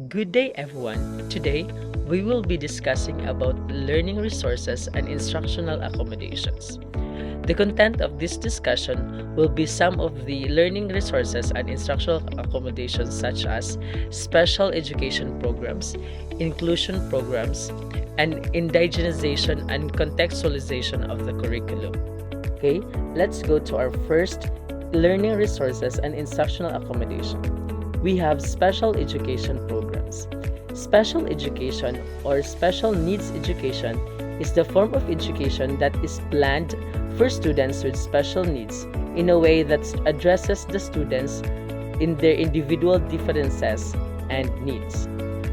Good day everyone. Today, we will be discussing about learning resources and instructional accommodations. The content of this discussion will be some of the learning resources and instructional accommodations such as special education programs, inclusion programs, and indigenization and contextualization of the curriculum. Okay, let's go to our first learning resources and instructional accommodation. We have special education programs. Special education or special needs education is the form of education that is planned for students with special needs in a way that addresses the students in their individual differences and needs.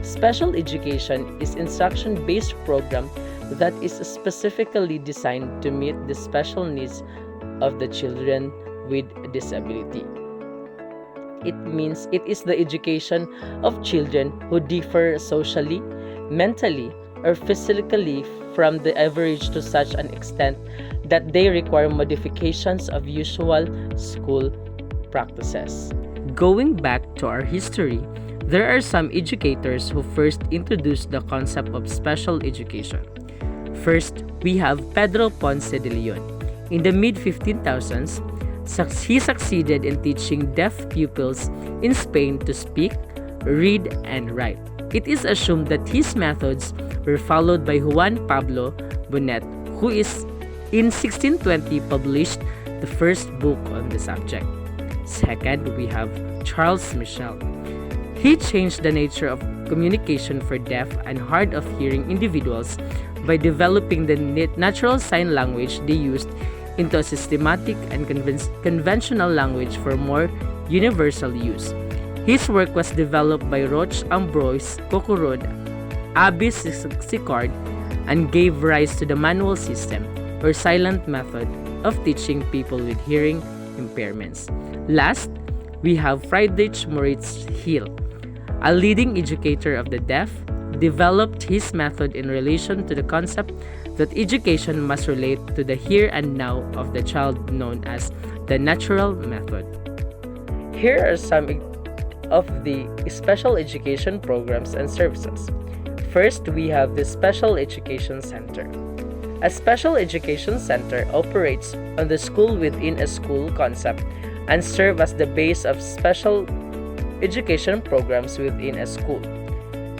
Special education is instruction-based program that is specifically designed to meet the special needs of the children with disability. It means it is the education of children who differ socially, mentally, or physically from the average to such an extent that they require modifications of usual school practices. Going back to our history, there are some educators who first introduced the concept of special education. First, we have Pedro Ponce de Leon. In the mid-1500s, he succeeded in teaching deaf pupils in Spain to speak, read, and write. It is assumed that his methods were followed by Juan Pablo Bonet, who in 1620 published the first book on the subject. Second, we have Charles Michel. He changed the nature of communication for deaf and hard of hearing individuals by developing the natural sign language they used into a systematic and conventional language for more universal use. His work was developed by Roch Ambroise Cocorod, Abbe Sicard, and gave rise to the manual system or silent method of teaching people with hearing impairments. Last, we have Friedrich Moritz Hill, a leading educator of the deaf, developed his method in relation to the concept that education must relate to the here and now of the child, known as the natural method. Here are some of the special education programs and services. First, we have the Special Education Center. A special education center operates on the school within a school concept and serves as the base of special education programs within a school.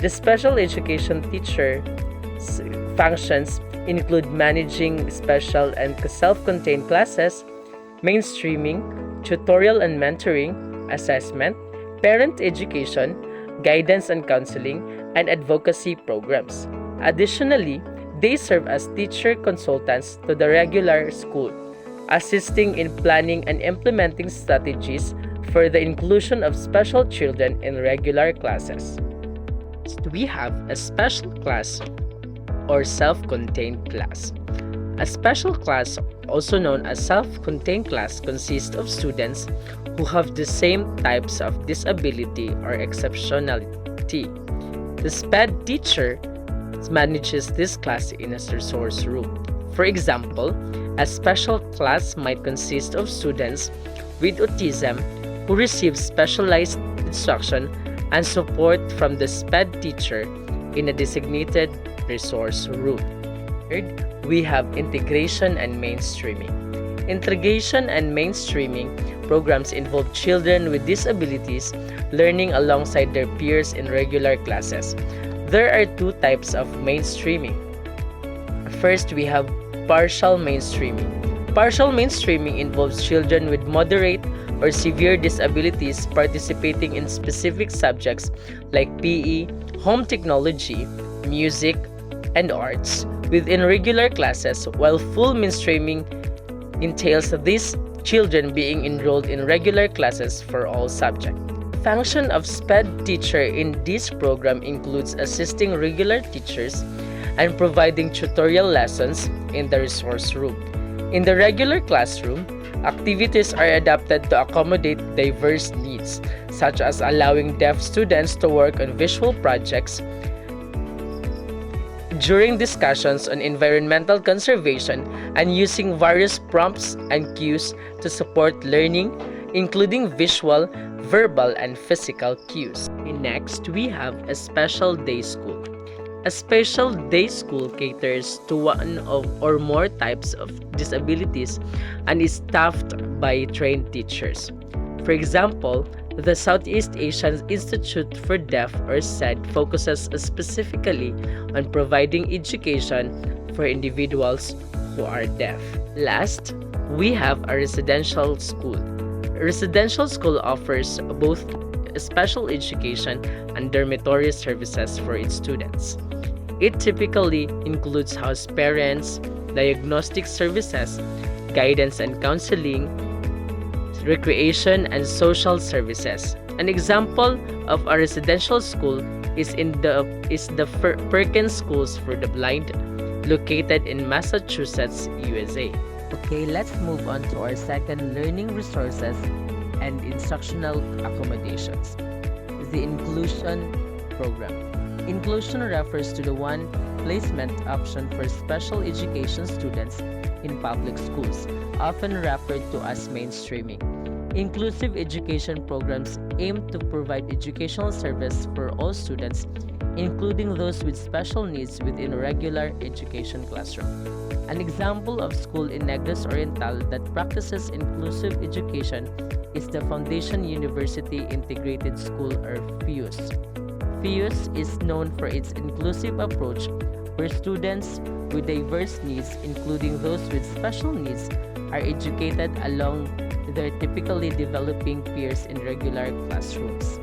The special education teacher functions include managing special and self-contained classes, mainstreaming, tutorial and mentoring, assessment, parent education, guidance and counseling, and advocacy programs. Additionally, they serve as teacher consultants to the regular school, assisting in planning and implementing strategies for the inclusion of special children in regular classes. We have a special class or self-contained class. A special class, also known as self-contained class, consists of students who have the same types of disability or exceptionality. The SPED teacher manages this class in a resource room. For example, a special class might consist of students with autism who receive specialized instruction and support from the SPED teacher in a designated resource room. Third, we have integration and mainstreaming. Integration and mainstreaming programs involve children with disabilities learning alongside their peers in regular classes. There are two types of mainstreaming. First, we have partial mainstreaming. Partial mainstreaming involves children with moderate or severe disabilities participating in specific subjects like PE, home technology, music, and arts within regular classes, while full mainstreaming entails these children being enrolled in regular classes for all subjects. Function of SPED teacher in this program includes assisting regular teachers and providing tutorial lessons in the resource room. In the regular classroom, activities are adapted to accommodate diverse needs, such as allowing deaf students to work on visual projects, during discussions on environmental conservation, and using various prompts and cues to support learning, including visual, verbal and physical cues. Next, we have a special day school. A special day school caters to one of or more types of disabilities and is staffed by trained teachers. For example, the Southeast Asian Institute for Deaf or SED focuses specifically on providing education for individuals who are deaf. Last, we have a residential school. A residential school offers both special education and dormitory services for its students. It typically includes house parents, diagnostic services, guidance and counseling, recreation and social services. An example of a residential school is the Perkins Schools for the Blind, located in Massachusetts, USA. Okay, let's move on to our second learning resources and instructional accommodations. The inclusion program. Inclusion refers to the one placement option for special education students in public schools, often referred to as mainstreaming. Inclusive education programs aim to provide educational service for all students, including those with special needs within a regular education classroom. An example of school in Negros Oriental that practices inclusive education is the Foundation University Integrated School, or FIUS. FIUS is known for its inclusive approach where students with diverse needs, including those with special needs, are educated along their typically developing peers in regular classrooms.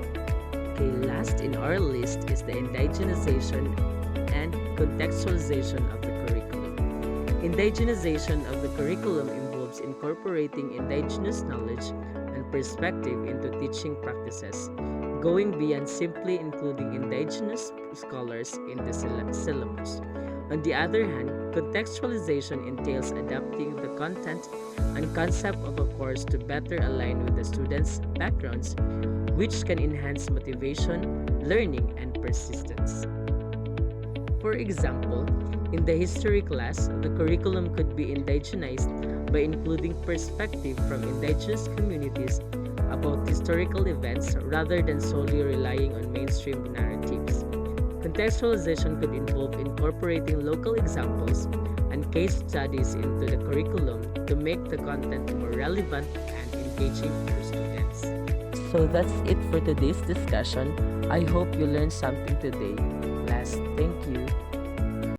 Okay, last in our list is the indigenization and contextualization of the curriculum. Indigenization of the curriculum involves incorporating indigenous knowledge and perspective into teaching practices, going beyond simply including indigenous scholars in the syllabus. On the other hand, contextualization entails adapting the content and concept of a course to better align with the students' backgrounds, which can enhance motivation, learning, and persistence. For example, in the history class, the curriculum could be indigenized by including perspective from indigenous communities about historical events rather than solely relying on mainstream narratives. Contextualization could involve incorporating local examples and case studies into the curriculum to make the content more relevant and engaging for students. So that's it for today's discussion. I hope you learned something today. Last, thank you.